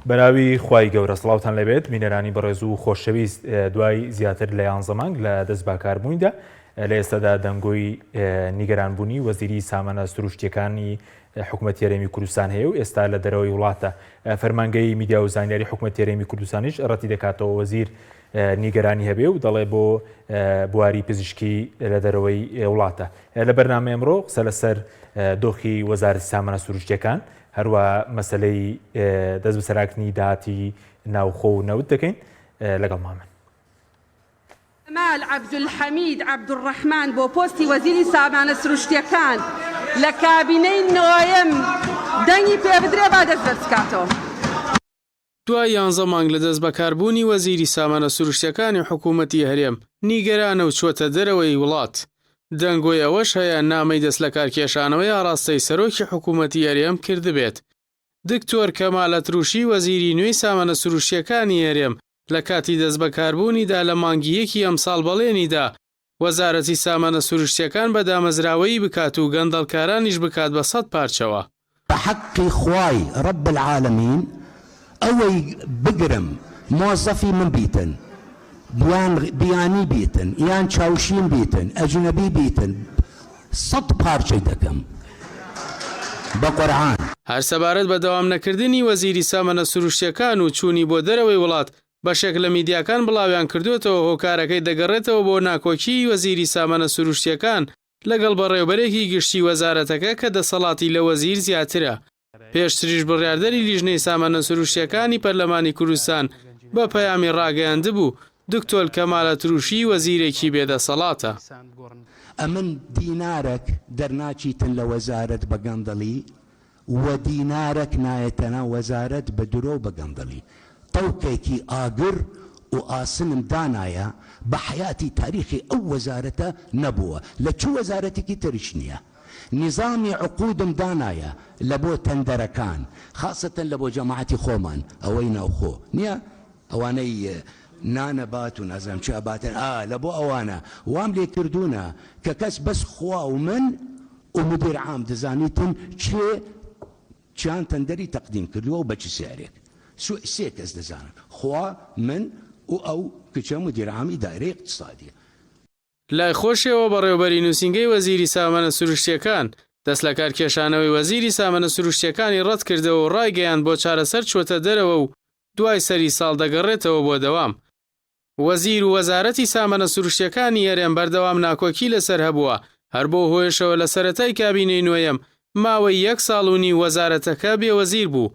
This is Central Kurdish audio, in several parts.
بەناوی خوای گەورە سڵاوتان لەبێت بینەرانی بەڕێز و خۆشەویست دوای زیاتر لە 11 مانگ لە دەست باکاربوونیدا لە ئێستادا دەنگۆی نیگەرانبوونی وەزیری سامانە سروشتیەکانی حکوومەتی هەرێمی کوردستان هەیە و ئێستا لە دەرەوەی وڵاتە. فەرمانگەی میدیا و زانیاری حکوومەتی هەرێمی کوردستانیش ڕەتی دەکاتەوە وەزیر نیگەرانی هەبێ و دەڵێ بۆ بواری پزیشکی لە دەرەوەی وڵاتە. لە بەرنامە ئەمڕۆ قسە لەسەر دۆخی وەزارەتی سامانە سروشتیەکان هەروە مەسەلەی دەست بەسەراکردنی داهاتی ناوخۆ و نەوت دەکەین لەگەڵ مامن. مال عەبدولحەمید عەبدوڕەحمان بۆ پۆستی وەزیری سامانە سروشتیەکان لە کابینەی نۆیەم دەنگی پێ بدرێ با دەست بەرزکاتەوە. دوای 11 مانگ لە دەست بەکاربوونی وەزیری سامانە سروشتیەکانی حکوومەتی هەرێم نیگەرانە و چووەتە دەرەوەی وڵات. دەنگۆی ئەوەش هەیە نامەی دەست لە کارکێشانەوەی ئاڕاستەی سەرۆکی حکوومەتی هەرێم کردبێت. دکتۆر کەمال ئەتروشی وەزیری نوێی سامانە سروشتیەکانی هەرێم لە کاتی دەست بەکاربوونیدا لە مانگی یەکی ئەم ساڵ بەڵێنیدا وەزارەتی سامانە سروشتیەکان بە دامەزراوەیی بکات و گەندەڵکارانیش بکات بە 100 پارچەوە. بە حەقی خوای رب العالمین ئەوەی بگرم مۆزەفی من بیتن بیانی بیتن یان چاوشین بیتن ئەجنەبی بیتن 100 پارچەی دەکەم بە قورعان. هەر سەبارەت بە دەوام نەکردنی وەزیری سامانە سروشتیەکان و چوونی بۆ دەرەوەی وڵات بەشێک لە میدیاکان بڵاویان کردوێتەوە هۆکارەکەی دەگەڕێتەوە بۆ ناکۆکی وەزیری سامانە سروشتیەکان لەگەڵ بەڕێوەبەرێکی گشتی وەزارەتەکە کە دەسەڵاتی لە وەزیر زیاترە. پێشتریش بڕیاردەری لیژنەی سامانە سروشتیەکانی پەرلەمانی کوردستان بە پەیامی ڕاگەیاندبوو دکتۆر کەمال ئەتروشی وەزیرێکی بێدەسەڵاتە. ئەمن دینارێک دەرناچیتن لە وەزارەت بە گەندەڵی و دینارێک نایەتەنە وەزارەت بە درۆ بە گەندەڵی. تەوکێکی ئاگر و ئاسنم دانایە بە حیاتی تاریخی ئەو وەزارەتە نەبووە لە چوو وەزارەتێکی تریش نییە. نظامی عقودم دانایە لە بۆ تەندەرەکان خاصەتەن لە بۆ جەماعەتی خۆمان ئەوەی ناوخۆ نییە ئەوانەی نانەبات و نازانم چی ئەباتن لە بۆ ئەوانە وام لێ کردوونە کە کەس بەس خوا و من و مدیر عام دەزانیتن چیان تەندەری تەقدیم کردووە و بە چ سیارێک سێ کەس دەزانن خوا من و ئەو کچە مدیر عامی دایرەی اقتصادیە. لای خۆشیەوە بەڕێوەبەری نووسینگەی وەزیری سامانە سروشتیەکان دەست لە کارکێشانەوەی وەزیری سامانە سروشتیەکانی ڕەت کردەوە و ڕایگەیان بۆ چارەسەر چووەتە دەرەوە و دوای سەری ساڵ دەگەڕێتەوە بۆ دەوام. وەزیر و وەزارەتی سامانە سروشتیەکانی هەرێم بەردەوام ناکۆکی لەسەر هەبووە هەر بۆ هۆیشەوە لە سەرەتای کابینەی نوێیەم ماوەی 1 ساڵ و نی وەزارەتەکە بێوەزیر بوو.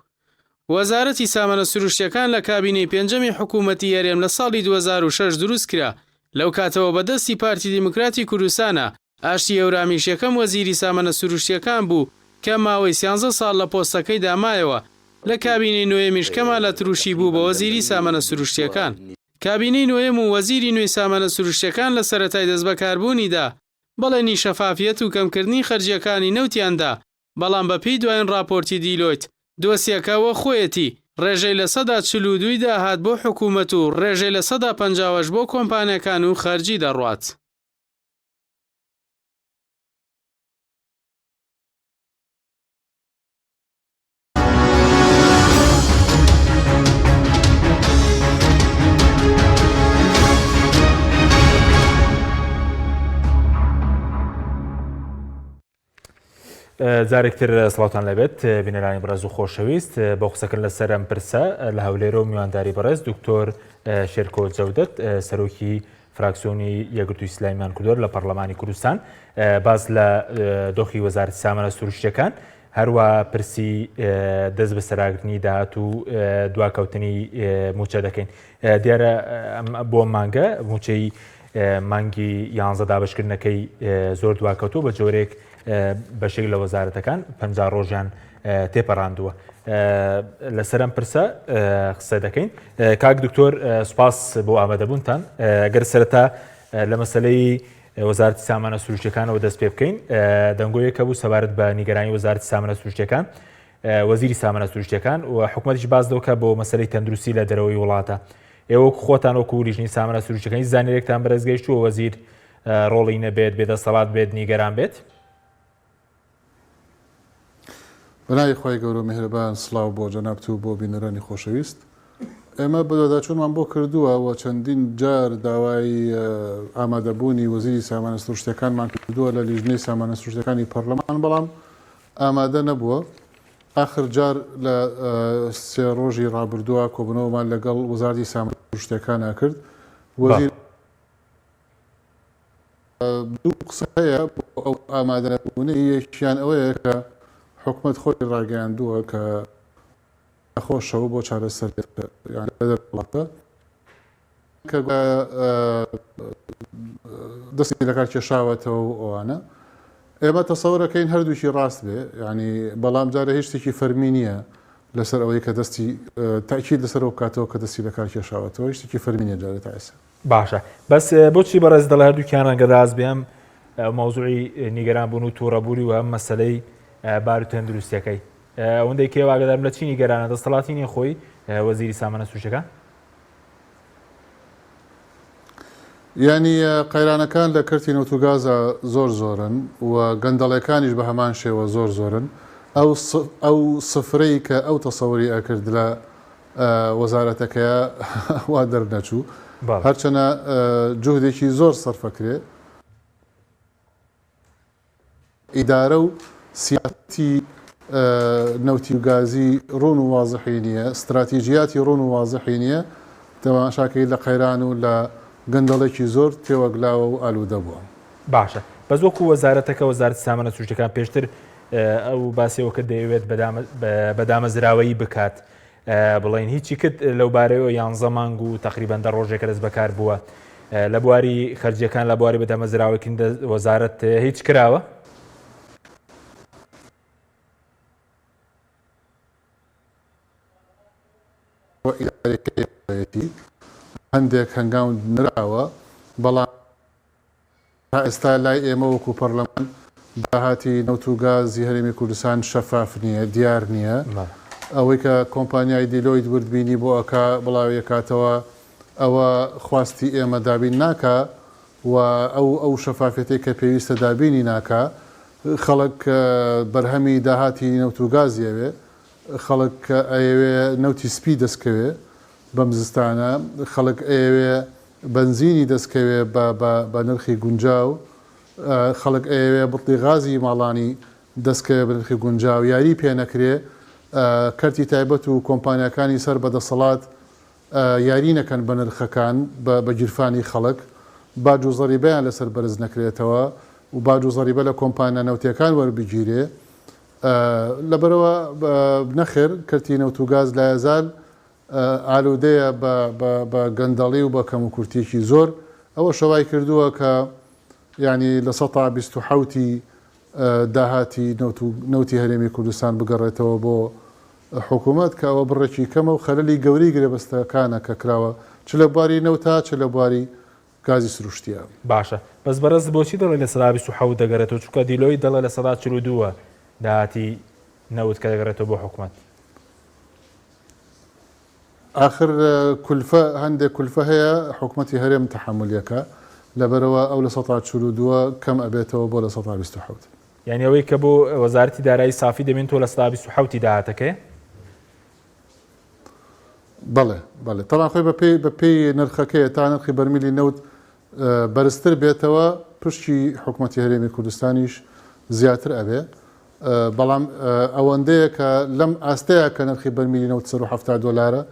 وەزارەتی سامانە سروشتیەکان لە کابینەی پێنجەمی حکوومەتی هەرێم لە ساڵی 2006 دروست کرا. لەو کاتەوە بەدەستی پارتی دیموکراتی کوردستانە ئاشتی ئەورامیش یەکەم وەزیری سامانە سروشتیەکان بوو کە ماوەی 13 ساڵ لە پۆستەکەی دامایەوە. لە کابینەی نوێیەمیش کەمال ئەتروشی بوو بە وەزیری سامانە سروشتیەکان. کابینەی نوێیەم و وەزیری نوێی سامانە سروشتیەکان لە سەرەتای دەست بەکاربوونیدا بەڵێنی شەفافیەت و کەمکردنی خەرجیەکانی نەوتیاندا، بەڵام بەپێی دوایین راپۆرتی دیلۆیت دۆسیەکەوە خۆیەتی ڕێژەی لە 42 داهات بۆ حکوومەت و ڕێژەی لە 150 بۆ کۆمپانیەکان و خەرجی دەڕوات. جارێکتر سڵاوتان لەبێت بینەرانی بەڕێز و خۆشەویست بۆ قسەکردن لەسەر ئەم پرسە لە هەولێرە و میوانداری بەڕێز دکتۆر شێرکۆ جەودەت سەرۆکی فراکسیۆنی یەکگرتووی ئیسلامیان کوردۆر لە پەرلەمانی کوردستان باز لە دۆخی وەزارەتی سامانە سروشتیەکان هەروە پرسی دەست بەسەراگرتنی داهات و دواکەوتنی موچە دەکەین. دیارە بۆ مانگە موچەی مانگی 11 دابشکردنەکەی زۆر دواکەوتووە بە جۆرێک بەشێک لە وەزارەتەکان 50 ڕۆژیان تێپەڕاندووە. لەسەر ئەم پرسە قسە دەکەین. کاک دکتۆر سوپاس بۆ ئامادەبوونتان. ئەگەر سەرەتا لە مەسەلەی وەزارەتی سامانە سروشتیەکانەوە دەست پێ بکەین، دەنگۆیەکە بوو سەبارەت بە نیگەرانی وەزارەتی سامانە سروشتیەکان وەزیری سامانە سروشتیەکان و حکوومەتیش باز دەکە بۆ مەسەلەی تەندروستی لە دەرەوەی وڵاتە. ئێوە خۆتان وەکو لیژنەی سامانە سروشتیەکانی زانیارێکتان بەرزگەیشتووە وەزیر ڕۆڵی نەبێت بێدەسەڵات بێت نیگەران بێت؟ بەناوی خۆی گەورە و میهرەبان سڵاو بۆ جەنابەت و بۆ بینەرانی خۆشەویست. ئێمە بەدەداچوونمان بۆ کردووە و چەندین جار داوای ئامادەبوونی وەزیری سامانە سروشتیەکانمان کردووە لە لیژنەی سامانە سروشتیەکانی پەرلەمان، بەڵام ئامادە نەبووە. آخر جار لە سێ ڕۆژی ڕابردووە کۆبنەوەمان لەگەڵ وەزارەتی سامانە سروشتیەکانە کرد. وەزیر دوو قسە هەیە بۆ ئەو ئامادەبوونی، یەکیان ئەوەیە کە حکومەت خۆی ڕاگەیاندووە کە نەخۆشەوە بۆ چارەسەر وڵاتە کە دەستی لەکار کێشاوەتەوە و ئەوانە. ئێمە تەسەوڕەکەین هەردووشی ڕاست بێ، ینی بەڵام جارە هیچ شتێکی فەرمی نییە لەسەر ئەوەی کە دەستی تاکید لەسەر ئەو کاتەوە کە دەستی لەکار کێشاوەتەوە، هیچ شتێکی فەرمی نییە جارە تا ئێستا. باشە، بەس بۆچی بەڕێز دەڵێ هەردووکیان ڕەنگە ڕاز بێم مۆزوعی نیگەرانبوون و تووڕەبووری و هەم مەسەلەی بار و تەندروستیەکەی ئەوەندەی کێ واگەدارم لە چی نیگەرانە دەسەڵاتی نیە خۆی وەزیری سامانە سروشتیەکان؟ ینی قەیرانەکان لە کەرتی نەوتوگازە زۆر زۆرن و گەندەڵەکانیش بە هەمان شێوە زۆر زۆرن. ئەو سفرەی کە ئەو تەسەوری ئەکرد لە وەزارەتەکەیە وا دەرنەچوو، هەرچەنە جوهدێکی زۆر سەرفەکرێ. ئیدارە و سیاسی نەوتی و گازی ڕوون و وازحی نییە، استراتیژیاتی ڕوون و وازحی نییە، تەماشاکەی لە قەیران و لە گەندەڵێکی زۆر تێوەگلاوە و ئالوودە بووە. باشە، بەس وەکو وەزارەتەکە وەزارەتی سامانە سروشتیەکان پێشتر ئەو باسیەوە کە دەیەوێت بەدامەزراوەیی بکات، بڵێن هیچی کرد لەو بارەیەوە 11 مانگ و تقریبان 10 ڕۆژێکە دەست بەکار بووە لە بواری خەرجیەکان لە بواری بەدامەزراوەکین وەزارەت هیچ کراوە؟ هەندێک هەنگاو نراوە، بەڵام تا ئێستا لای ئێمە وەکو پەرلەمان داهاتی نەوت و گازی هەرێمی کوردستان شەفاف نییە، دیار نییە. ئەوەی کە کۆمپانیای دیلۆیت وردبینی بۆ ئەکا بڵاوی کاتەوە ئەوە خواستی ئێمە دابین ناکە و ئەو شەفافەتی کە پێویستە دابینی ناکە. خەڵک بەرهەمی داهاتی نەوت و گازیەوێ، خەڵک ئەوێ نەوتی سپی دەستکەوێ بەم زستانە، خەڵک ئەوێ بنزینی دەستکەوێ بە نرخی گونجاو، خەڵک ئەوێ بڵی غازی ماڵانی دەستکەوێ بە نرخی گونجاو، یاری پێ نەکرێ کەرتی تایبەت و کۆمپانیەکانی سەر بەدەسەڵات یاری نەکەن بە نرخەکان بە گیرفانی خەڵک، باج و زەریبەیان لەسەر بەرز نەکرێتەوە و باج و زەریبە لە کۆمپانیا نەوتیەکان وەربگیرێ. لەبەرەوە نەخێر کەرتی نەوت و گاز لە یازال ئالودەیە بە گەندەڵی و بە کەم و کورتێکی زۆر. ئەوە شەوای کردووە کە ینی لە 1970 داهاتی نەوتی هەرێمی کوردستان بگەڕێتەوە بۆ حکوومەت کە ئەوە بڕێکی کەمە و خەلەلی گەوری گرێبەستەکانە کە کراوە چ لە بواری نەوتا چ لە بواری گازی سروشتیە. باشە، بەس بەڕێز بۆچی دەڵێ لە 1970 دەگەڕێتەوە؟ چونکە دیلۆی دەڵێ لە 1942 داهاتی نەوت کە دەگەڕێتەوە بۆ حکوومەت. آخر هەندێک کولفە هەیە حکوومەتی هەرێم تەحملیەکە، لەبەرەوە ئەو لە 1942 کەم ئەبێتەوە بۆ لە 1970. یعنی ئەوەی کە بۆ وەزارەتی دارایی سافی دەمێنەوە لە 1970 داهاتەکەی؟ بەڵێ بەڵێ، تەڵان خۆی بە پێی نرخەکەیە تا نرخی بەرمیلی نەوت بەرزتر بێتەوە، پشتی حکوومەتی هەرێمی کوردستانیش زیاتر ئەبێ. بەڵام ئەوەندەیە کە لەم ئاستەیە کە نرخی بەرمیلی نەوت $170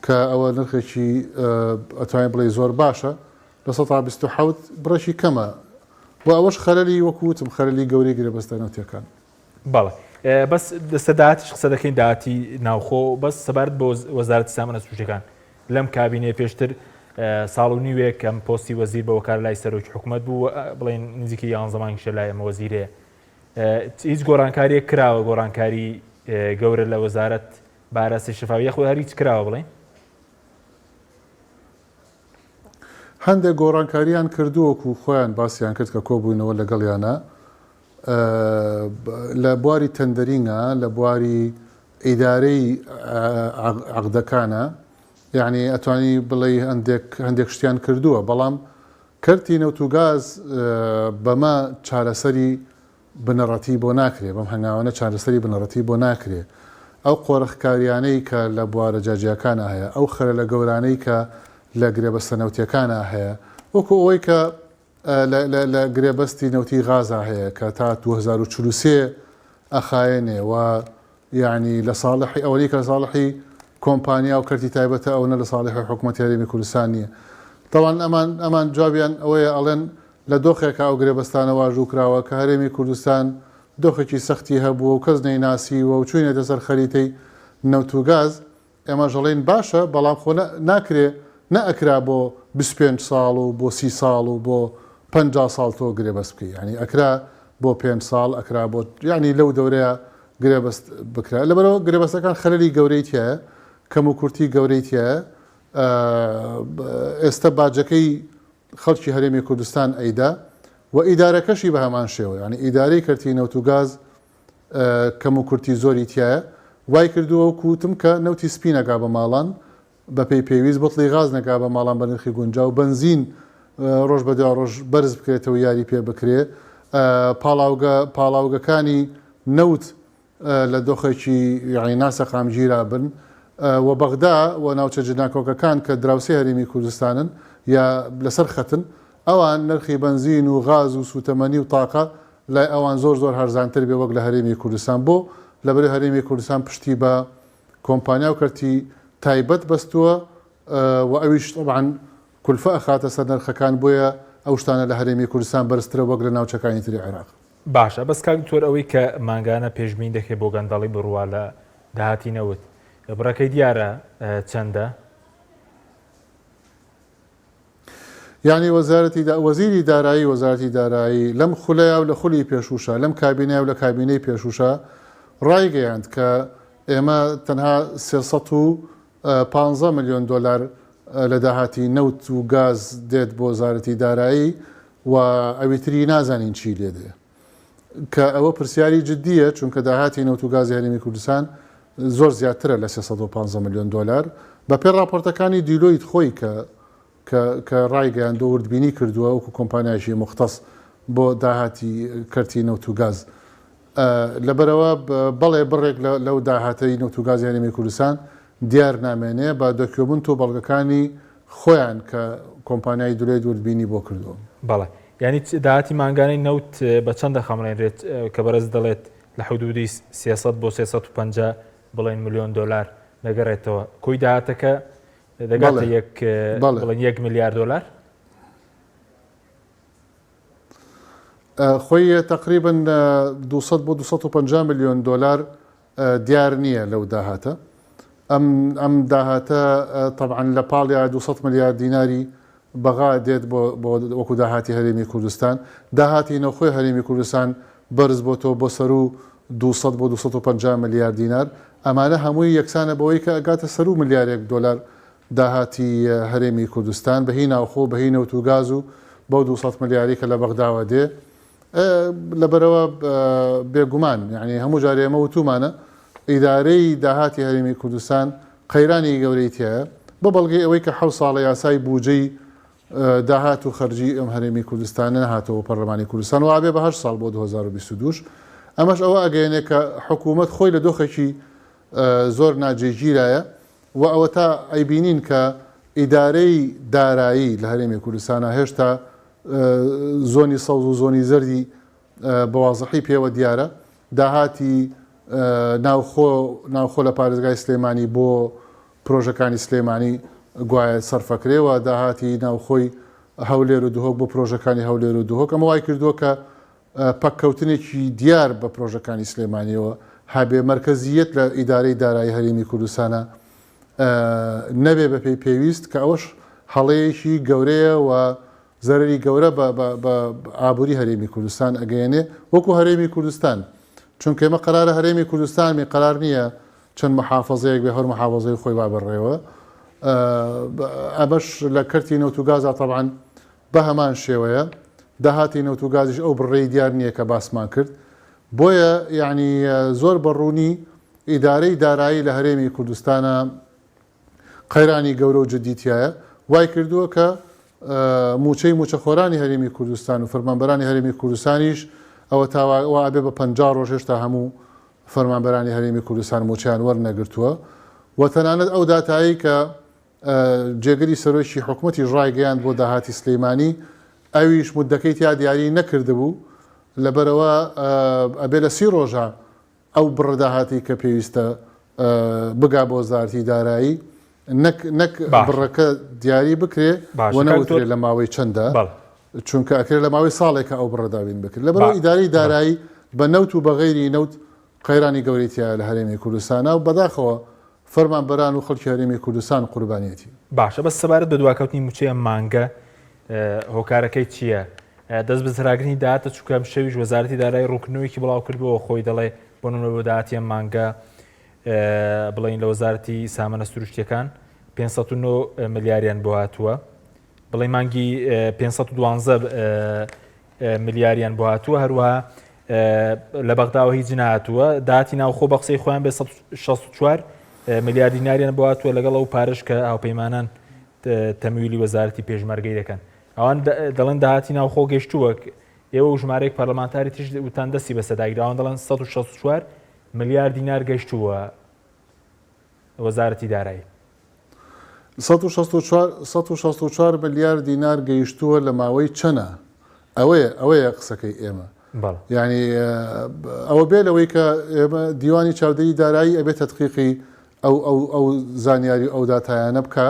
کە ئەوە نرخێکی ئەتوانین بڵێ زۆر باشە، لە 1970 بڕێکی کەمە و ئەوەش خەلەلی وەکوتم خەلەلی گەوری گرێبەستە نەوتیەکان. بەڵێ، بەس دەستەداهاتیش قسە دەکەین داهاتی ناوخۆ، بەس سەبارەت بە وەزارەتی سامانە سروشتیەکان لەم کابینەیە پێشتر ساڵ و نیوێک کەم پۆستی وەزیر بە وەکالە لای سەرۆکی حکوومەت بوو، بڵێن نزیکی 11 مانگیشە لای ئەمە وەزیرەیە. هیچ گۆڕانکاریەک کراوە، گۆڕانکاری گەورە لە وەزارەت باراسی شەفاویە خۆ هەر هیچ کراوە بڵێن؟ هەندێک گۆڕانکاریان کردووەکو خۆیان باسییان کرد کە کۆبووینەوە لەگەڵیانە لە بواری تەندەرینە، لە بواری ئیدارەی عەقدەکانە، یعنی ئەتوانی بڵێ هەندێک شتیان کردووە، بەڵام کەرتی نەوت و گاز بەمە چارەسەری بنەڕەتی بۆ ناکرێ بەم هەنگاوانە چارەسەری بنەڕەتی بۆ ناکرێ ئەو قۆرەخکاریانەی کە لە بوارە جاجیەکانە هەیە ئەو خەرە لە گەورانەی کە لە گرێبەستە نەوتیەکانە هەیە وەکو ئەوەی کە لە گرێبەستی نەوتی غازا هەیە کە تا 2043 ئەخایەنێ و یعنی لە ساڵحی ئەوەی کە ساڵحی کۆمپانیا و کەرتی تایبەتە ئەوە لە ساڵحی حکوومەتی هەرێمی کوردستان نییە تەوان ئەمان جوابیان ئەوەیە ئەڵێن لە دۆخێکە ئەو گرێبەستانە واژوو کراوە کە هەرێمی کوردستان دۆخێکی سەختی هەبووە و کەس نەیناسیوە و چوینێتە سەر خەریتەی نەوت و گاز ئێمە ژەڵێن باشە بەڵام خۆ ناکرێ نەئەکرا بۆ 25 ساڵ و بۆ 30 ساڵ و بۆ 50 ساڵ تۆ گرێبەست بکەی ینی ئەکرا بۆ 5 ساڵ ئەکرا بۆ ینی لەو دەورەیە گرێبەست بکرا لەبەرەوە گرێبەستەکان خەلەری گەورەیتیە کەم و کورتی گەورەیتیە ئێستا باجەکەی خەڵکی هەرێمی کوردستان ئەیدا و ئیدارەکەشی بە هەمان شێوە ینی ئیدارەی کەرتی نەوت و گاز کەم و کورتی زۆری تایە وای کردووە و کوتم کە نەوتی سپی نەگا بە ماڵان بە پێی پێویست بڵی غاز نەگا بە ماڵان بە نرخی گونجا و بنزین ڕۆژ بە دوا ڕۆژ بەرز بکرێتەوە یاری پێ بکرێ پاڵاوگەکانی نەوت لە دۆخێکی یعنی ناسەقامگیرا بن و بەغدا و ناوچە جناکۆکەکان کە دراوسێ هەرێمی کوردستانن یا لەسەر خەتن ئەوان نرخی بنزین و غاز و سوتەمەنی و تاقە لای ئەوان زۆر هەرزانتر بێ وەک لە هەرێمی کوردستان بۆ لەبەر هەرێمی کوردستان پشتی بە کۆمپانیا و کەرتی تایبەت بەستووە و ئەویش طبعاً کولفە ئەخاتە سەر نرخەکان بۆیە ئەو شتانە لە هەرێمی کوردستان بەرزترە وەک لە ناوچەکانی تری عێراق. باشە بەس کاک دکتۆر ئەوەی کە ماگانە پێشبین دەکرێت بۆ گەندەڵی بڕوا لە داهاتی نەوت بڕەکەی دیارە چەندە؟ یعنی وەزیری دارایی وەزارەتی دارایی لەم خولەیە و لە خولی پێشوشە لەم کابینەیە و لە کابینەی پێشوشە ڕایگەیاند کە ئێمە تەنها 315 ملیۆن دلار لە داهاتی نەوت و گاز دێت بۆ وەزارەتی دارایی و ئەویتری نازانین چی لێ دێ کە ئەوە پرسیاری جددیە چونکە داهاتی نەوت و گازی هەرێمی کوردستان زۆر زیاترە لە 315 ملیۆن دلار بە پێ راپۆرتەکانی دیلۆیت خۆی کە ڕایگەیان وردبینی کردووە وەکو کۆمپانیایشی مختص بۆ داهاتی کەرتی نەوت و گاز لەبەرەوە بەڵێ بڕێک لەو داهاتەی نەوت و گازی هەرێمی کوردستان دیار نامێنێ بە دۆکیومنت و بەڵگەکانی خۆیان کە کۆمپانیای دولێت وردبینی بۆ کردووە. بەڵێ ینی داهاتی ماگانەی نەوت بە چەندە خەمڕێنرێت کە بەرز دەڵێت لە حدودی 300 بۆ 350 بڵێن ملیۆن دلار دەگەڕێتەوە کۆی داهاتەکە دەگاتە 1 میلیارد دلار خۆی تقریبا 200 بۆ 250 ملیۆن دلار دیار نییە لەو داهاتە ئەم داهاتە طبعا لە پاڵیا 200 میلیارد دیناری بەغا دێت بۆ وەکو داهاتی هەرێمی کوردستان داهاتی نەوخۆی هەرێمی کوردستان بەرز بۆتەوە بۆ سەر و 200 بۆ 250 میلیارد دینار ئەمانە هەمووی یەکسانە بەوەی کە ئەگاتە سەر و میلیارێک دلار داهاتی هەرێمی کوردستان بەهی ناوخۆ بەهی نەوت و گاز و بۆ 200 میلیاری کە لە بەغداوە دێ لەبەرەوە بێگومان یعنی هەموو جارێ ئێمە وتومانە ئیدارەی داهاتی هەرێمی کوردستان قەیرانی گەورەیتیە بە بەڵگەی ئەوەی کە 7 ساڵە یاسای بودجەی داهات و خەرجی ئەم هەرێمی کوردستانە نەهاتەوە پەرلەمانی کوردستان و ئابێ بە 8 ساڵ بۆ 2022 ئەمەش ئەوە ئەگەیەنێ کە حکوومەت خۆی لە دۆخێکی زۆر ناجێگیرایە و ئەوە تا ئەیبینین کە ئیدارەی دارایی لە هەرێمی کوردستانە هێشتا زۆنی سەوز و زۆنی زەردی بەوازەحی پێوە دیارە داهاتی ناوخۆ لە پارێزگای سلێمانی بۆ پرۆژەکانی سلێمانی گوایە سەرفەکرێەوە داهاتی ناوخۆی هەولێر و دوهۆک بۆ پرۆژەکانی هەولێر و دوهۆک ئەمە وای کردووە کە پەککەوتنێکی دیار بە پرۆژەکانی سلێمانیەوە هەبێ مرکزیت لە ئیدارەی دارایی هەرێمی کوردستانە نەبێ بە پێی پێویست کە ئەوەش هەڵەیەکی گەورەیە و زەرری گەورە بە ئابووری هەرێمی کوردستان ئەگەیەنێ وەکو هەرێمی کوردستان چونکە ئێمە قەرارە هەرێمی کوردستانمی قەرار نییە چەند محافەزەیەک بێ هەر محافەزەی خۆی وابڕێەوە ئەمەش لە کەرتی نەوت و گازە طبعاً بە هەمان شێوەیە داهاتی نەوت و گازیش ئەو بڕێی دیار نییە کە باسمان کرد بۆیە یعنی زۆر بەڕوونی ئیدارەی دارایی لە هەرێمی کوردستانە قەیرانی گەورە و جددیتیایە وای کردووە کە موچەی موچەخۆرانی هەرێمی کوردستان و فەرمانبەرانی هەرێمی کوردستانیش ئەوە تاوابێ بە 50 ڕۆژ هێشتا هەموو فەرمانبەرانی هەرێمی کوردستان موچیان وەرنەگرتووە و تەنانەت ئەو داتایی کە جێگەری سەرۆکی حکوومەتی ڕایگەیاند بۆ داهاتی سلەیمانی ئەویش مودەکەی تیا دیاری نەکردبوو لەبەرەوە ئەبێ لە 30 ڕۆژە ئەو بڕداهاتی کە پێویستە بگا بۆ وەزارەتی دارایی نەک بڕەکە دیاری بکرێ و نەوترێ لە ماوەی چەندە چونکە ئەکرێت لە ماوەی ساڵێکە ئەو بڕداوین بکرد لەبەرەوە ئیداری دارایی بە نەوت و بەغەیری نەوت قەیرانی گەورەیەتیە لە هەرێمی کوردستانە و بەداخەوە فەرمانبەران و خەڵکی هەرێمی کوردستان قوربانیەتی باشە بەس سەبارەت بە دواکەوتنی موچەیە مانگە هۆکارەکەی چییە؟ دەست بە زراگرنی داهاتە چووکەم شەویش وەزارەتی دارایی ڕوونکردنەوەیکی بڵاو کردبەوە خۆی دەڵێ بۆ نمونە بۆ داهاتیە مانگە بڵین لە وەزارەتی سامانە سروشتیەکان 509 ملیاریان بۆ هاتووە بڵێ مانگی 512 ملیاریان بۆ هاتووە هەروەها لە بەغداوە هیچ نهاتووە داهاتی ناوخۆ بە قسەی خۆیان بێ 164 ملیار دیناریان بۆ هاتووە لەگەڵ ئەو پارەش کە هاوپەیمانان تەمویلی وەزارەتی پێشمەرگەی دەکەن ئەوان دەڵێن داهاتی ناوخۆ گەیشتووە ئێوە و ژمارەیەک پەرلەمانتاری تیش وتان دەستی بەسەداگیرا ئەوان دەڵێن 164 ملیار دینار گەیشتووە وەزارەتی دارایی 164 ملیار دینار گەیشتووە لە ماوەی چەنە ئەوەیە قسەکەی ئێمە یعنی ئەوە بێ لەوەی کە ئێمە دیوانی چاودێری دارایی ئەبێت تەدقیقی ئەو زانیاری ئەو داتایانە بکە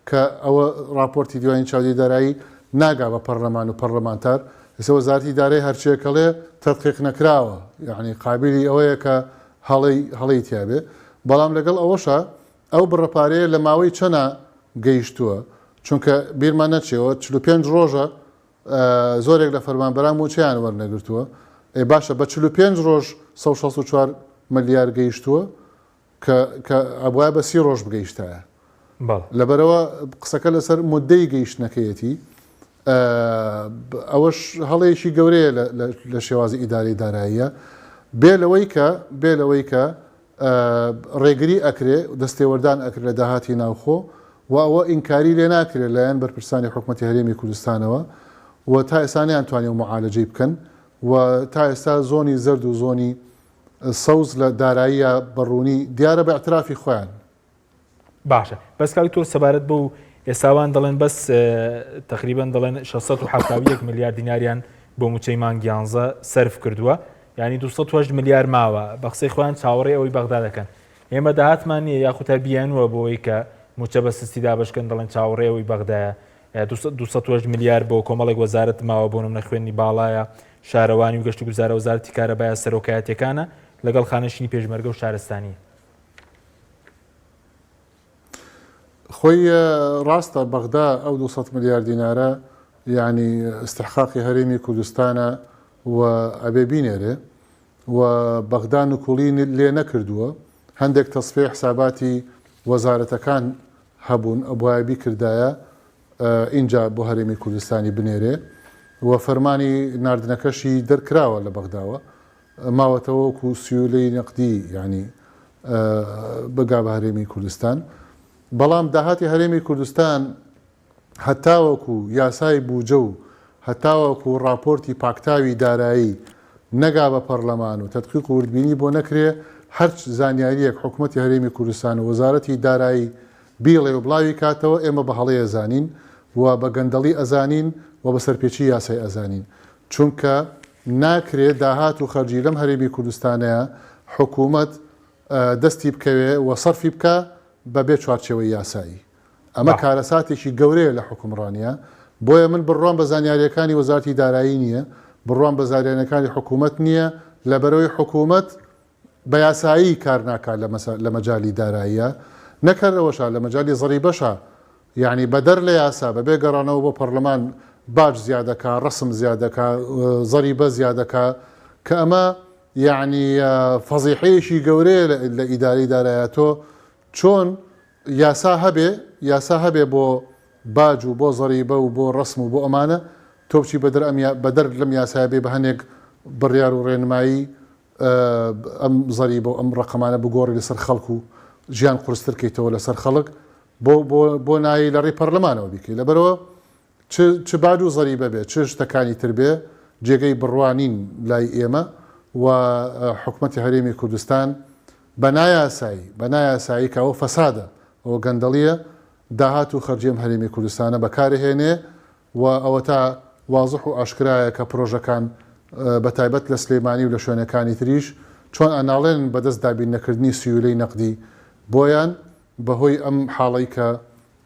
کە ئەوە راپۆرتی دیوانی چاودێری دارایی ناگا بە پەرلەمان و پەرلەمانتار ئێستا وەزارەتی دارایی هەرچیەکەڵێ تەدقیق نەکراوە یعنی قابلی ئەوەیە کە هەڵەی تیابێ بەڵام لەگەڵ ئەوەشە ئەو بڕەپارەیە لە ماوەی چەنە گەیشتووە چونکە بیرمان نەچێەوە 45 ڕۆژە زۆرێک لە فەرمانبەران موچیان وەرنەگرتووە باشە بە 45 ڕۆژ 164 ملیار گەیشتووە کە ئەبوایە بە 30 ڕۆژ بگەیشتایە لەبەرەوە قسەکە لەسەر مودەی گەیشتنەکەیەتی ئەوەش هەڵەیەکی گەورەیە لە شێوازی ئیداری داراییە بێ لەوەی کە ڕێگری ئەکرێ دەستێوەردان ئەکرێت لە داهاتی ناوخۆ و ئەوە ئینکاری لێ ناکرێت لایەن بەرپرسانی حکوومەتی هەرێمی کوردستانەوە و تا ئێستا نەیانتوانێت معالەجەی بکەن و تا ئێستا زۆنی زرد و زۆنی سەوز لە داراییە بەڕوونی دیارە بە ئەترافی خۆیان باشە بەس کاڵی تۆ سەبارەت بە و ئێستاوان دەڵێن بەس تقریبان دەڵێن 671 ملیار دیناریان بۆ موچەی مانگی 11 سەرف کردووە ینی 208 ملیار ماوە بە قسەی خۆیان چاوەڕێ ئەوەی بەغدا دەکەن ئێمە داهاتمان نیە یاخودتا بیانوە بۆەوەی کە موچە بە سستی دابشکن دەڵێن چاوەڕێەوەی بەغدایە 208 ملیار بۆ کۆمەڵێک وەزارەت ماوە بۆ نمونە خوێنی باڵایە شارەوانی و گەشت و گوزارە وەزارەتی کارەبایە سەرۆکایەتەکانە لەگەڵ خانەشینی پێشمەرگە و شارستانی خۆی ڕاستە بەغدا ئەو 200 ملیار دینارە یعنی استحقاقی هەرێمی کوردستانە و ئەبێ بینێرێ و بەغدا نکوڵی لێ نەکردووە هەندێک تەسفێ حساباتی وەزارەتەکان هەبوون ئەبوایبی کردایە اینجا بۆ هەرێمی کوردستانی بنێرێ و فەرمانی ناردنەکەشی دەرکراوە لە بەغداوە ماوەتەوە وەکو سیولەی نەقدی ینی بگا بە هەرێمی کوردستان بەڵام داهاتی هەرێمی کوردستان هەتاوەکو یاسای بوجە و هەتاوەکو راپۆرتی پاکتاوی دارایی نەگا بە پەرلەمان و تەدقیق و وردبینی بۆ نەکرێ هەرچ زانیاریەک حکوومەتی هەرێمی کوردستان و وەزارەتی دارایی بیڵێ و بڵاوی کاتەوە ئێمە بە هەڵەیە ئەزانین و بە گەندەڵی ئەزانین و بە سەرپێچی یاسای ئەزانین چونکە ناکرێت داهات و خەرجی لەم هەرێمی کوردستانەیە حکوومەت دەستی بکەوێ و سەرفی بکە بەبێ چوارچێوەی یاسایی ئەمە کارەساتێکی گەورەیە لە حکومڕانیە بۆیە من بڕوان بە زانیاریەکانی وەزارەتی دارایی نییە بڕوان بە زانیاریەکانی حکوومەت نییە لەبەرەوەی حکوومەت بە یاسایی کار ناکات لە مەجای داراییە نەکەرەوەشە لە مەجای زەریبەشە یعنی بەدەر لە یاسا بەبێ گەڕانەوە بۆ پەرلەمان باج زیادەکە ڕسم زیادەکە زەریبە زیادەکە کە ئەمە یعنی فەزیحەیەشی گەورەیە لە ئیداری دارایەتۆ چۆن یاسا هەبێ بۆ باج و بۆ زەریبە و بۆ ڕسم و بۆ ئەمانە تۆپچی بەدەر لەم یاسای بێ بە هەنێک بڕیار و ڕێنمایی ئەم زەریبە و ئەم ڕقەمانە بگۆڕی لەسەر خەڵکو و ژیان قورسترکەیتەوە لەسەر خەڵک بۆ نایی لە ڕێی پەرلەمانەوە بیکەی لەبەرەوە چ باج و زەریبە بێ چ شتەکانی تر بێ جێگەی بڕوانین لای ئێمە و حکوومەتی هەرێمی کوردستان بە نایاسایی کەەوە فەسادە ئەوە گەندەڵیە داهات و خەرجێم هەرێمی کوردستانە بەکارهێنێ و ئەوە تا وازح و ئاشکرایە کە پرۆژەکان بە تایبەت لە سلێمانی و لە شوێنەکانی تریش چۆن ئەناڵێن بەدەست دابین نەکردنی سیولەی نەقدی بۆیان بەهۆی ئەم حاڵی کە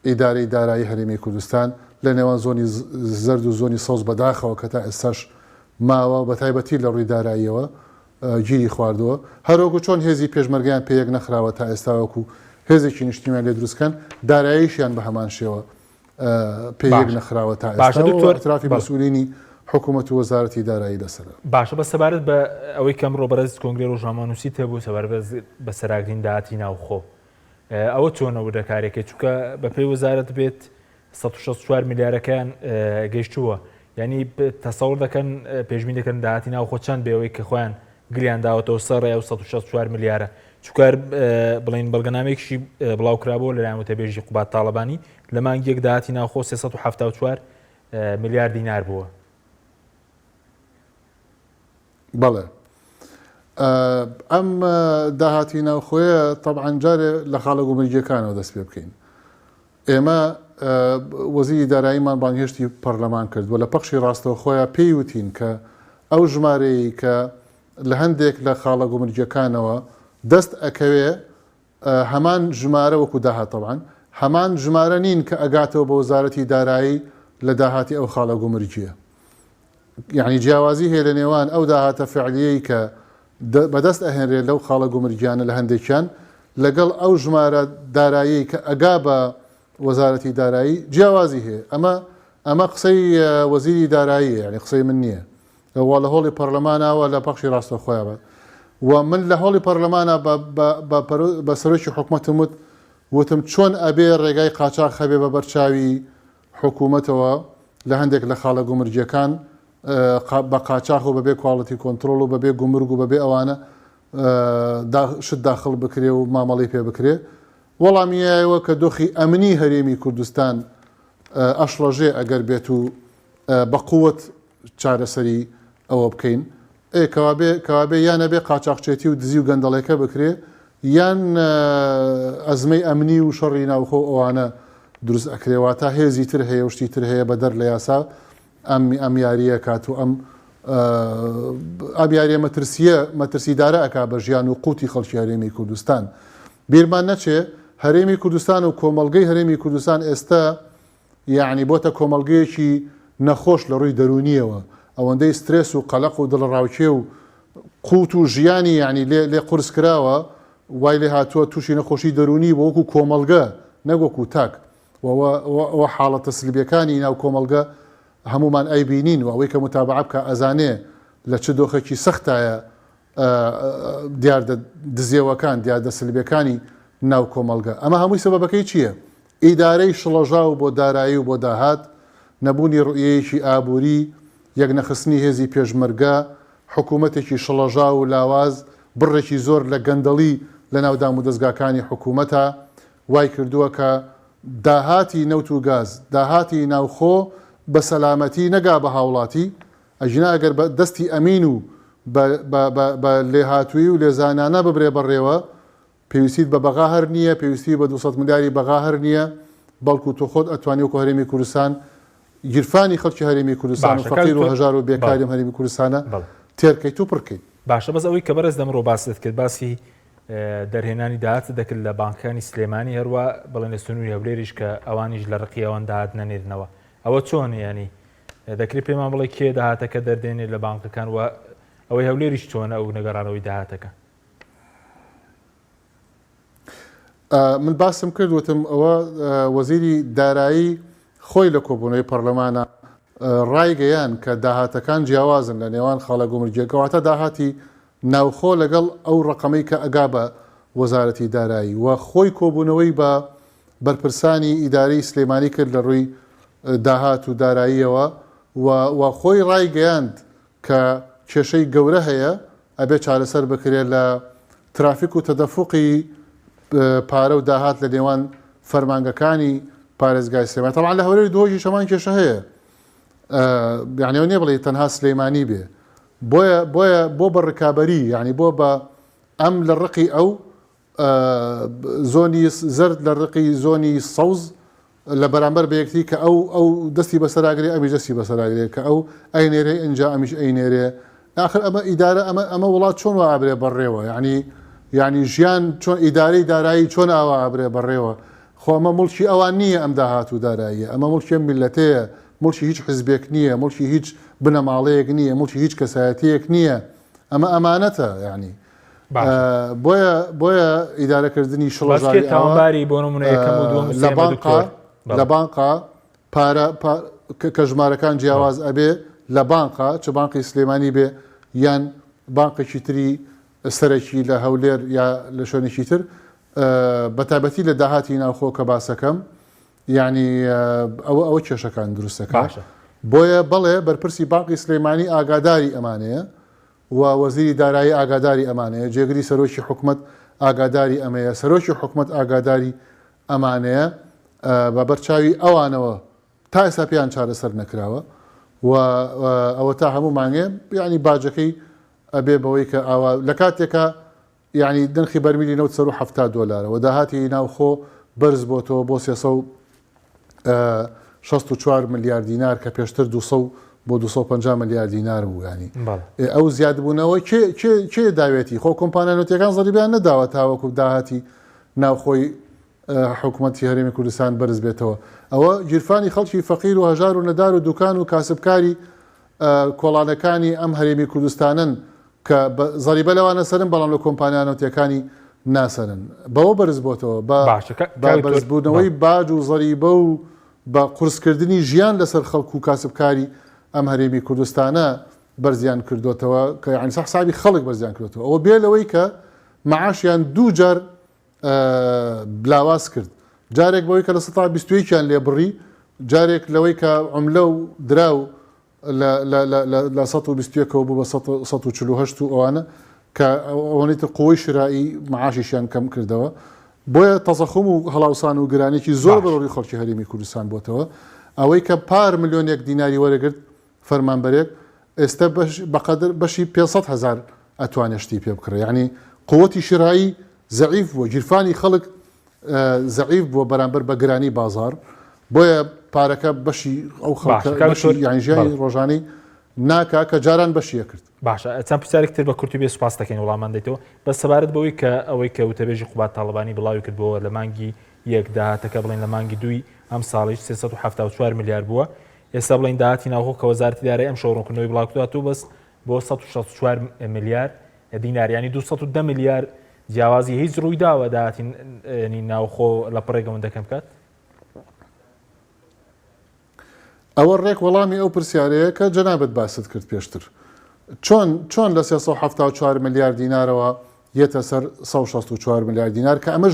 ئیدارەی دارایی هەرێمی کوردستان لە نێوان زۆنی زرد و زۆنی سەوز بەداخەوە کە تا ئێستاش ماوە بە تایبەتی لە ڕووی داراییەوە گیری خواردەوە هەروەکو چۆن هێزی پێشمەرگیان پێیەک نەخراوە تا ئێستاوەکو هێزێکی نیشتیمان لێ دروستکەن داراییشیان بە هەمان شێوە پێیەک نەخراوە تا ئێستا ئەطرافی مەسئولینی حکوومەت و وەزارەتی دارایی لەسەر باشە بە سەبارەت بە ئەوەی کەم ڕۆبەرز کۆنگرێ ڕۆژنامەنووسی هەبوو سەبارەت بە سەراگرین داهاتی ناوخۆ ئەوە چۆنە وردەکارێکە چونکە بە پێی وەزارەت بێت 164 میلیارەکان گەیشتووە یعنی تەسەوڕ دەکەن پێشبین دەکەن داهاتی ناوخۆ چەند بێەوەی کە خۆیان گریان داوەتەوە سەڕێ و 164 میلیارە چکار بڵین بەڵگەنامێکشی بڵاو کرابەوە لەلایەن وتەبێژی قوبات تاڵەبانی لە مانگیەک داهاتی ناوخۆ 374 میلیارد دینار بووە. بەڵێ ئەم داهاتی ناوخۆیە طبعاً جارێ لە خاڵە گومرجیەکانەوە دەست پێ بکەین. ئێمە وەزیری داراییمان بانگهێشتی پەرلەمان کردووە لە پەخشی ڕاستەوە خۆیان پێی وتین کە ئەو ژمارەیە کە لە هەندێک لە خاڵە گومرجیەکانەوە دەست ئەکەوێ هەمان ژمارە وەکو داهات طبعاً هەمان ژمارە نین کە ئەگاتەوە بە وەزارەتی دارایی لە داهاتی ئەو خاڵە گومرجیە. یعنی جیاوازی هەیە لە نێوان ئەو داهاتە فعلیەی کە بەدەست ئەهێنرێت لەو خاڵە گومرجیانە لە هەندێکیان لەگەڵ ئەو ژمارە دارایی کە ئەگا بە وەزارەتی دارایی جیاوازی هەیە ئەمە قسەی وەزیری داراییە یعنی قسەی من نییە وا لە هۆڵی پەرلەمانەوە لە پەخشی ڕاستە خۆیان بە و من لە هۆڵی پەرلەمانە بە سەرۆکی حکوومەتم وتم چۆن ئەبێ ڕێگای قاچاق هەبێ بە بەرچاوی حکوومەتەوە لە هەندێک لە خاڵە گومرجیەکان بە قاچاق و بەبێ کواڵەتی کۆنتترۆل و بەبێ گومرگ و بەبێ ئەوانە شت داخل بکرێ و مامەڵی پێ بکرێ وەڵامیایەوە کە دۆخی ئەمنی هەرێمی کوردستان ئەشڕەژێ ئەگەر بێت و بە قووەت چارەسەری ئەوە بکەین کەوابێ یانە بێ قاچاقچێتی و دزی و گەندەڵێکە بکرێ یان ئەزمەی ئەمنی و شەڕی ناوخۆ ئەوانە دروست ئەکرێەوە تا هێزی تر هەیە وشتی تر هەیە بە دەر لە یاسا ئەم یاریە کات و ئەم یاریە مەترسیدارە ئەکا بە ژیان و قوتی خەڵکی هەرێمی کوردستان بیرمان نەچێ هەرێمی کوردستان و کۆمەڵگەی هەرێمی کوردستان ئێستا یعنی بۆتە کۆمەڵگەیەکی نەخۆش لە ڕووی دەرونیەوە ئەوەندەی سترێس و قەلق و دڵڕاوچێ و قوت و ژیانی یعنی لێ قورس کراوە وای لێ هاتووە تووشی نەخۆشی دەرونی بە وەکو کۆمەڵگە نەگوەکو تاک ئەوە حاڵەتە سلبیەکانی ناو کۆمەڵگە هەمومان ئەیبینین و ئەوەی کە متابعە بکە ئەزانێ لە چ دۆخێکی سەختایە دیاردە دزیەوەکان دیاردە سلبیەکانی ناو کۆمەڵگە ئەمە هەمووی سەبەبەکەی چییە؟ ئیدارەی شڵەژاو بۆ دارایی و بۆ داهات نەبوونی ڕوئیەیەکی ئابووری یەک نەخستنی هێزی پێشمەرگە حکوومەتێکی شڵەژاو و لاواز بڕێکی زۆر لە گەندەڵی لە ناودام و دەستگاکانی حکوومەتە وای کردووە کە داهاتی نەوت و گاز داهاتی ناوخۆ بە سەلامەتی نەگا بە هاوڵاتی ئەژنا ئەگەر بە دەستی ئەمین و بە لێهاتووی و لێزانانە ببرێ بەڕێوە پێویستیت بە بەغا هەر نییە پێویستی بە 200 ملیاری بەغا هەر نییە بەڵکو تۆ خۆت ئەتوانی وەکو هەرێمی کوردستان گیرفانی خەڵکی هەرێمی کوردستان و فەقیر و هەژار و بێکاریم هەرێمی کوردستانە تێرکەیت و پڕکەیت باشە بەس ئەوەی کە بەرز دەمڕۆ باست کرد باسی دەرهێنانی داهات دەکرد لە بانکانی سلێمانی هەروە بەڵێن سنووری هەولێریش کە ئەوانیش لە ڕقی ئەوان داهات نەنێرنەوە ئەوە چۆن ینی دەکرێت پێمان بڵێ کێ داهاتەکە دەردێنێت لە بانکەکان و ئەوەی هەولێریش چۆنە ئەو نەگەڕانەوەی داهاتەکە من باسم کردوتم ئەوە وەزیری دارایی خۆی لە کۆبوونەوەی پەرلەمانە ڕایگەیان کە داهاتەکان جیاوازن لە نێوان خاڵە گومرجیەکەواتە داهاتی ناوخۆ لەگەڵ ئەو ڕقەمەی کە ئەگا بە وەزارەتی دارایی و خۆی کۆبوونەوەی بە بەرپرسانی ئیدارەی سلێمانی کرد لە ڕووی داهات و داراییەوە و خۆی ڕایگەیاند کە کێشەی گەورە هەیە ئەبێ چارەسەر بکرێت لە ترافیک و تەدەفوقی پارە و داهات لە نێوان فەرمانگەکانی پارێزگای سلێمانی تەڵعا لە هەولێری دۆژی شەمان کێشە هەیە یعنی ئەو نییە بڵێ تەنها سلەیمانی بێ بۆ بە ڕکابەری یعنی بۆ بە ئەم لە ڕقی ئەو زۆنی زرد لە ڕقی زۆنی سەوز لە بەرامبەر بەیەکتی کە ئەو دەستی بەسەراگرێ ئەمیش دەستی بەسەراگرێ کە ئەو ئەینێرێ ئەنجا ئەمیش ئەینێرێ آخر ئەمە ئیدارە ئەمە وڵات چۆن وا ئابرێ بەڕێوە ینی ژیان چۆن ئیدارەی دارایی چۆن ئاوا ئابرێ بەڕێوە خۆ ئەمە مڵکی ئەوان نییە ئەم داهاتوو داراییە ئەمە مڵکی میلەتەیە مڵکی هیچ حزبێک نییە مڵکی هیچ بنەماڵەیەک نییە مڵکی هیچ کەسایەتیەک نییە ئەمە ئەمانەتە ینی بۆیە ئیدارەکردنی شڵەژاری تاوانباری بۆ نمونە یەکەم و دووەم لە بانقا پارە کە ژمارەکان جیاواز ئەبێ لە بانقا چ بانقی سلێمانی بێ یان بانقێکی تری سەرەکی لە هەولێر یا لە شوێنێکی تر بەتابەتی لە داهاتی ناوخۆ کە باسەکەم ینی ئەوە کێشەکان دروستەکە بۆیە بەڵێ بەرپرسی بانقی سلێمانی ئاگاداری ئەمانەیە و وەزیری دارایی ئاگاداری ئەمانەیە جێگری سەرۆکی حکومت ئاگاداری ئەمەیە سەرۆکی حکومت ئاگاداری ئەمانەیە بە بەرچاوی ئەوانەوە تا ئێستا پێیان چارەسەر نەکراوە و ئەوە تا هەموو مانگێ ینی باجەکەی ئەبێ بەوەی کە ئاوا لە کاتێکە ینی دنخی بەرمیلی $970 و داهاتی ناوخۆ بەرز بۆتەوە بۆ 364 ملیار دینار کە پێشتر 200 بۆ 250 ملیار دینار بوو ینی ئەو زیادبوونەوە کێ داوێتی خۆ کۆمپانیانەتەکان زەریبیان نەداوە تاوەکو داهاتی ناوخۆی حکوومەتی هەرێمی کوردستان بەرز بێتەوە ئەوە گیرفانی خەڵکی فەقیر و هەژار و نەدار و دوکان و کاسبکاری کۆڵانەکانی ئەم هەرێمی کوردستانن کە زەریبە لەوانە سەرن بەڵام لە کۆمپانیانەتەکانی ناسەرن بەوە بەرز بۆتەوە بە بەرزبوونەوەی باج و زەریبە و بە قورسکردنی ژیان لەسەر خەڵک و کاسبکاری ئەم هەرێمی کوردستانە بەرزیان کردوتەوە کە یعنی حسابی خەڵک بەرزیان کردوتەوە ئەوە بێ لەوەی کە معاشیان دوو جار بلاواز کرد جارێک بەوەی کە لە 121یان لێ بڕی جارێک لەوەی کە عملە و دراو لە 121 بوو بە 148 ئەوانە کە ئەوانەی تر قوی شرایی معاشیشیان کەم کردەوە بۆیە تەزەخم و هەڵاوسان و گرانێکی زۆر بەڕۆی خەڵکی هەرێمی کوردستان بۆتەوە ئەوەی کە پار ملیۆنێک دیناری وەرەگرت فەرمانبەرێک ئێستا بەقەدر بەشی 500,000 ئەتوانێت شتی پێ بکڕێ یعنی قوتی شرایی زەعیف بووە گیرفانی خەڵک زەعیف بووە بەرامبەر بە گرانی بازار بۆیە پارەکە بەشی ئەو یانژیانی ڕۆژانەی ناکا کە جاران بەشیە کرد باشە چەند پرسیارێکتر بە کورتی بێ سوپاس دەکەین وەڵامان دێتەوە بە سەبارەت بەوەی کە ئەوەی کە وتەبێژی قوبات تاڵبانی بڵاوی کردبووە لە مانگی یەک داهاتەکە بڵێن لە مانگی دوی ئەم ساڵیش 374 ملیار بووە ئێستا بڵین داهاتی ناوخۆ کە وەزارەتی دارایی ئەم شەڕۆکردنەوەی بڵاوکردووە بەس بۆ 164 ملیار دینار ینی 210 ملیار جیاوازی هیچ ڕووی داوە داهاتی ناوخۆ لە پڕێگەوەندەکەم بکات ئەوە ڕێک وەڵامی ئەو پرسیارەیە کە جەنابەت باست کرد پێشتر چۆن لە 374 ملیار دینارەوە یێتە سەر 164 ملیار دینار کە ئەمە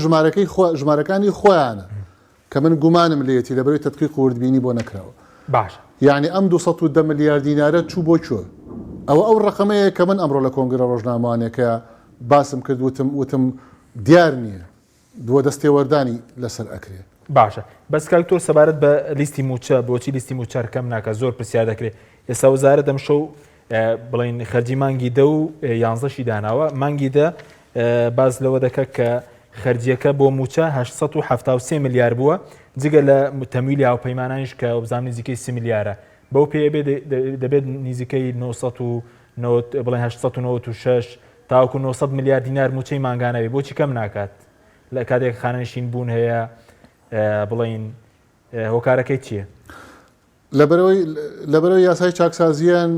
ژمارەکانی خۆیانە کە من گومانم لێتی لەبەرەوەی تەدقیق و وردبینی بۆ نەکراوە باش یعنی ئەم 210 ملیار دینارە چوو بۆ کوێ ئەو ڕقەمەیە کە من ئەمڕۆ لە کۆنگرە ڕۆژنامەوانێکە باسم کرد وتم دیار نییە دووە دەستێ وەردانی لەسەر ئەکرێ باشە بەس کاکتۆر سەبارەت بە لیستی موچە بۆچی لیستی موچەر کەم ناکە زۆر پرسیار دەکرێت ئێستا وەزارەت دەم شەو بڵین خەرجی مانگی 10 و 11شی داناوە مانگی 10 باز لەوە دەکە کە خەرجیەکە بۆ موچە 873 ملیار بووە جگە لە تەمویلی هاوپەیمانانیش کە بزانام نزیکەی 30 ملیارە بەو پێ دەبێت نزیکەی 896 تاوەکو 900 ملیار دینار موچەی ماگانەوێ بۆچی کەم ناکات لە کاتێک خانەنشین بوون هەیە بڵین هۆکارەکەی چییە؟ لەبەرەوەی یاسای چاکسازیان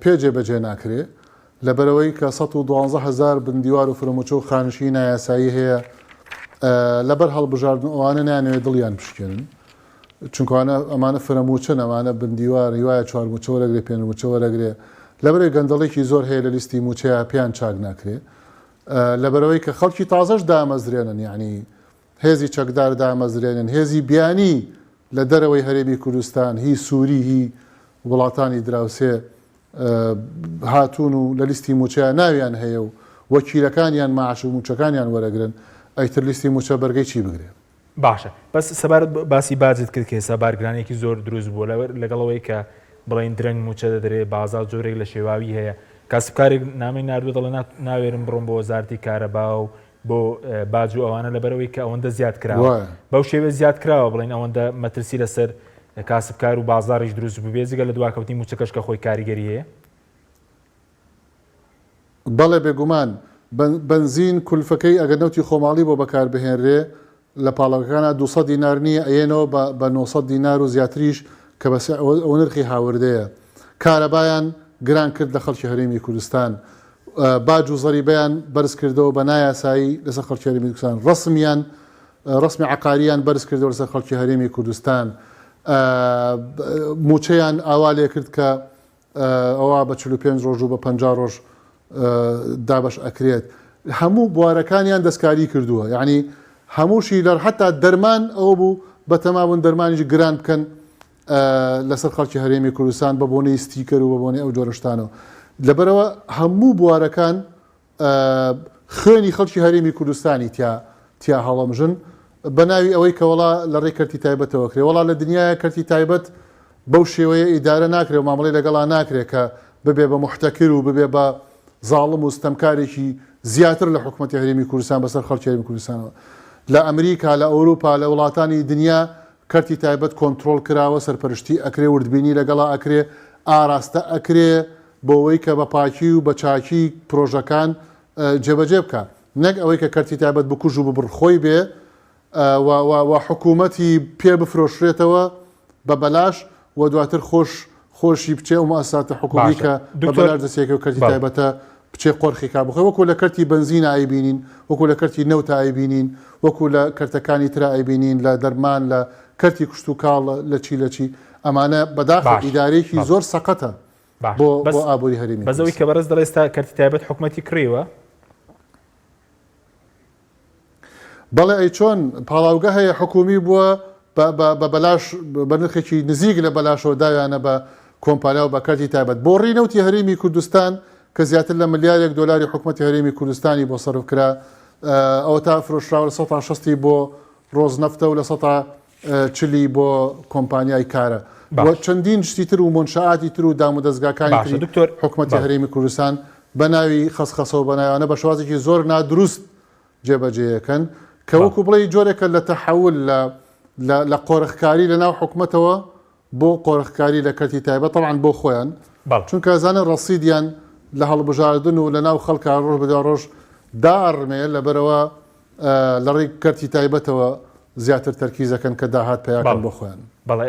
پێجێ بەجێ ناکرێ لەبەرەوەی کە 112,000 بندیوار و فرموچە و خانشی نایاسایی هەیە لەبەر هەڵبژاردن ئەوانە نانەوێت دڵیان بشکێنن چونکەوانە ئەمانە فرەموچەن ئەمانە بندیوار هیوایە چوار موچە وەرەگرێ پێنج موچە وەرەگرێ لەبەرەوەی گەندەڵێکی زۆر هەیە لە لیستی موچەیە پێیان چاک ناکرێ لەبەرەوەی کە خەڵکی تازەش دامەزرێنن یعنی هێزی چەکدار دامەزرێنن هێزی بیانی لە دەرەوەی هەرێمی کوردستان هی سووری هی وڵاتانی دراوسێ هاتوون و لە لیستی موچەیە ناویان هەیە و وەکیلەکانیان ماعاش و موچەکانیان وەرەگرن ئەیتر لیستی موچە بەرگەی چی بگرێ باشە بەس سەبار باسی باجت کرد کە ئێستا بارگرانێکی زۆر دروست بووە لەگەڵەوەی کە بڵین درەنگ موچە دەدرێت بازار جۆرێک لە شێواوی هەیە کاسبکارێک نامی نردووە دەڵێ ناوێرم بڕۆم بۆ وەزارەتی کارەبا و بۆ باج و ئەوانە لەبەرەوەی کە ئەوەندە زیاد کراوە بەو شێوە زیاد کراوە بڵین ئەوەندە مەترسی لەسەر کاسبکار و بازاڕیش دروست بوو بێزیگە لە دواکەوتی موچەکەش کە خۆی کاریگەری هەیە بەڵێ بێگومان بنزین کولفەکەی ئەگەر نەوتی خۆماڵی بۆ بەکاربهێنرێ لە پاڵەکانە 200 دینار نییە ئەێنەوە بە 900 دینار و زیاتریش کە بە ئەو نرخی هاوردەیە کارەبایان گران کرد لە خەڵکی هەرێمی کوردستان باج و زەریبەیان بەرز کردەوە بە نایاسایی لەسەر خەڵکی هەرێمی کوردستان ڕسمی عقاریان بەرز کردەوە لەسەر خەڵکی هەرێمی کوردستان موچەیان ئاوا لێ کرد کە ئەوە بە 45 ڕۆژ و بە 50 ڕۆژ دابش ئەکرێت هەموو بوارەکانیان دەستکاری کردووە یعنی هەمووشی لەر حتا دەرمان ئەوە بوو بە تەمامون دەرمانیش گران بکەن لەسەر خەڵکی هەرێمی کوردستان بە بۆنەی ستیکەر و بە بۆنەی ئەو جۆرەشتانەوە لەبەرەوە هەموو بوارەکان خوێنی خەڵکی هەرێمی کوردستانی تیا هەڵەمژن بە ناوی ئەوەی کە وڵا لە ڕێی کەرتی تایبەتەوە کرێ وڵا لە دنیای کەرتی تایبەت بەو شێوەیە ئیدارە ناکرێت و مامەڵی لەگەڵا ناکرێت کە ببێ بە محتەکر و ببێ بە زاڵم و ستەمکارێکی زیاتر لە حکوومەتی هەرێمی کوردستان بەسەر خەڵکی هەرێمی کوردستانەوە لە ئەمریکا لە ئەوروپا لە وڵاتانی دنیا کەرتی تایبەت کۆنتترۆل کراوە سەرپەرشتی ئەکرێ وردبینی لەگەڵا ئەکرێ ئاراستە ئەکرێ بۆەوەی کە بە پاکی و بە چاکی پرۆژەکان جێبەجێ بکە نەک ئەوەی کە کەرتی تایبەت بکوژ و ببڕخۆی بێ و حکوومەتی پێ بفرۆشرێتەوە بە بەلاش و دواتر خۆشی بچێ و مؤسساتە حکومی کە بە بەلاش دەستێکە و کەرتی تایبەتە بچێ قۆرخی کا بخۆی وەکو لە کەرتی بنزین ئایبینین وەکو لە کەرتی نەوت ئایبینین وەکو لە کەرتەکانی ترا ئایبینین لە دەرمان لە کەرتی کوشت و کاڵ لە چی ئەمانە بەداخل ئیدارێکی زۆر سەقەتە بۆ ئابووری هەرێمی بەزەوەی کە بەڕێز دەڵێ ئێستا کەرتی تایبەت حکوومەتی کڕیوە بەڵێ ئەی چۆن پاڵاوگە هەیە حکومی بووە بە بەلاش بە نرخێکی نزیک لە بەلاشەوە داویانە بە کۆمپانیا و بە کەرتی تایبەت بۆ ڕێنەوتی هەرێمی کوردستان کە زیاتر لە ملیارێک دۆلاری حکوومەتی هەرێمی کوردستانی بۆ سەرف کرا ئەوە تا فرۆشراوە لە 160 بۆ ڕۆژنەفتە و لە 140 بۆ کۆمپانیای کارە چەندین شتی تر و منشعاتی تر و دام و دەستگاکانی حکوومەتی هەرێمی کوردستان بە ناوی خەسخەسەوە بە ناوانە بە شێوازێکی زۆر نادروست جێبەجێیەکەن کە وەکو بڵێ جۆرێکە لە تەحول لە قۆرخکاری لە ناو حکوومەتەوە بۆ قۆرخکاری لە کەرتی تایبەت طبعاً بۆ خۆیان چونکە زانە ڕەسیدیان لە هەڵبژاردن و لە ناو خەڵکە ڕۆژ بەدا ڕۆژ داڕمێ لەبەرەوە لە ڕێی کەرتی تایبەتەوە زیاتر تەرکیزەکەن کە داهات پیاکەن بۆ خۆیان بەڵێ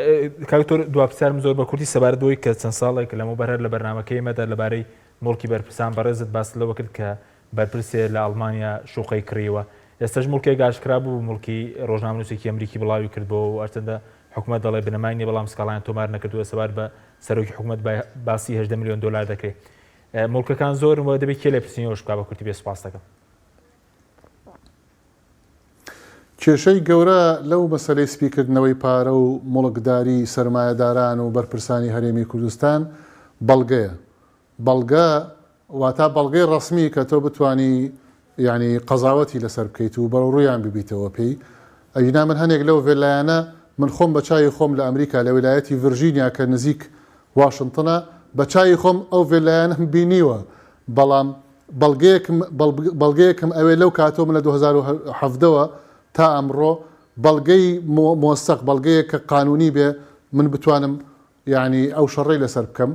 کاکتۆر دوابسارم زۆر بە کورتی سەبارەتەوەی کە چەند ساڵێک لەمە بەرهەر لە بەرنامەکەی مەدا لەبارەی مڵکی بەرپرسان بەڕێزت باس لەوە کرد کە بەرپرسێ لە ئەڵمانیا شوقەی کڕیوە ئێستاش مڵکێک گاشکرا بوو مڵکی ڕۆژنامەنووسێکی ئەمریکی بڵاوی کردبەوە و ئەرچەندە حکوومەت دەڵێ بنەماینی بەڵام سکاڵیان تۆمار نەکردووە سەبار بە سەرۆکی حکوومەت باسی 18 میلیۆن دلار دەکرێت مڵکەکان زۆر دەبێت کێ لێ پرسیەوەش بکا بە کورتی بێ سوپاس دەکەم کێشەی گەورە لەو مەسەلەی سپیکردنەوەی پارە و مڵکداری سەرمایەداران و بەرپرسانی هەرێمی کوردستان بەڵگەیە بەڵگە واتە بەڵگەی ڕسمی کە تۆ بتانی یعنی قەزاوەتی لەسەر بکەیت و بەڕ ڕوویان ببیتەوە پێی ئەینا من هەنێک لەو وێلایەنە من خۆم بە چای خۆم لە ئەمریکا لە ویلایەتی ڤرژینیا کە نزیک واشنتنە بە چای خۆم ئەو وێلایەنە بینیوە بەڵام بەڵگەیەکم ئەوێ لەو کاتۆ من لە 2017ەوە تا ئەمڕۆ بەڵگەی مۆستەق بەڵگەیە کە قانونی بێ من بتوانم یعنی ئەو شەڕێی لەسەر بکەم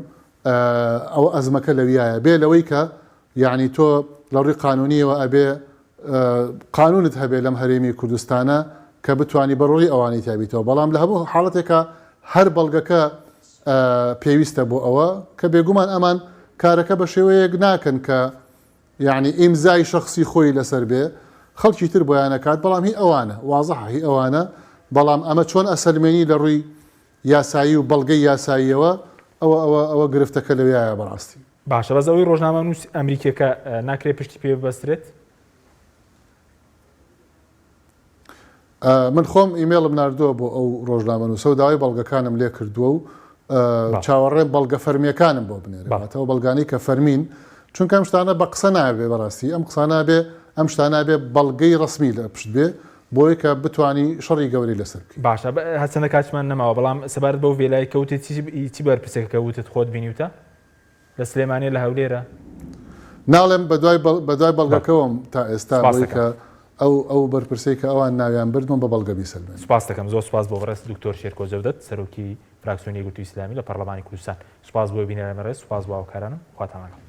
ئەو ئەزمەکە لەویایە بێ لەوەی کە یعنی تۆ لە ڕووی قانونیەوە ئەبێ قانونت هەبێ لەم هەرێمی کوردستانە کە بتوانی بەڕۆی ئەوانی تابیتەوە بەڵام لە هەموو حاڵەتێکە هەر بەڵگەکە پێویستە بۆ ئەوە کە بێگومان ئەمان کارەکە بە شێوەیەک ناکەن کە یعنی ئیمزای شخصی خۆی لەسەر بێ خەڵکی تر بۆیانەکات بەڵام هی ئەوانە وازەح هی ئەوانە بەڵام ئەمە چۆن ئەسەلمێنی لە ڕووی یاسایی و بەڵگەی یاساییەوە ئەوە گرفتەکە لەویایە بەڕاستی باشە بەس ئەوەی ڕۆژنامەنووس ئەمریکیەکە ناکرێت پشتی پێ ببەسترێت من خۆم ئیمێڵم ناردووە بۆ ئەو ڕۆژنامەنووسە و داوای بەڵگەکانم لێ کردووە و چاوەڕێ بەڵگە فەرمیەکانم بۆ بنێرێتەوە بەڵگانی کە فەرمین چونکە ئەم شتانە بە قسە نابێ بەڕاستی ئەم قسە نابێ ئەم شتانە بێ بەڵگەی ڕسمی لە پشت بێ بۆی کە بتانی شەڕی گەوری لەسەر بکەیت. باشە هەچەندە کاتمان نەماوە بەڵام سەبارەت بەو وێلای کەوتی چی بەرپرسێکە وتت خۆت بینیوتە لە سلێمانی لە هەولێرە؟ ناڵێم بە دوای بەڵگەکەوەم تا ئێستا بۆی کە ئەو بەرپرسەی کە ئەوان ناویان بردمەوە بە بەڵگە بیسەلمێن. سوپاس دەکەم زۆر سوپاس بۆ بەڕێز دکتۆر شێرکۆ جەودەت سەرۆکی فراکسیۆنی یەکگرتووی ئیسلامی لە پەرلەمانی کوردستان. سوپاس بۆ بینەرە مەڕێز، سوپاس بۆ هاوکارانم، خواتان لەگەڵ.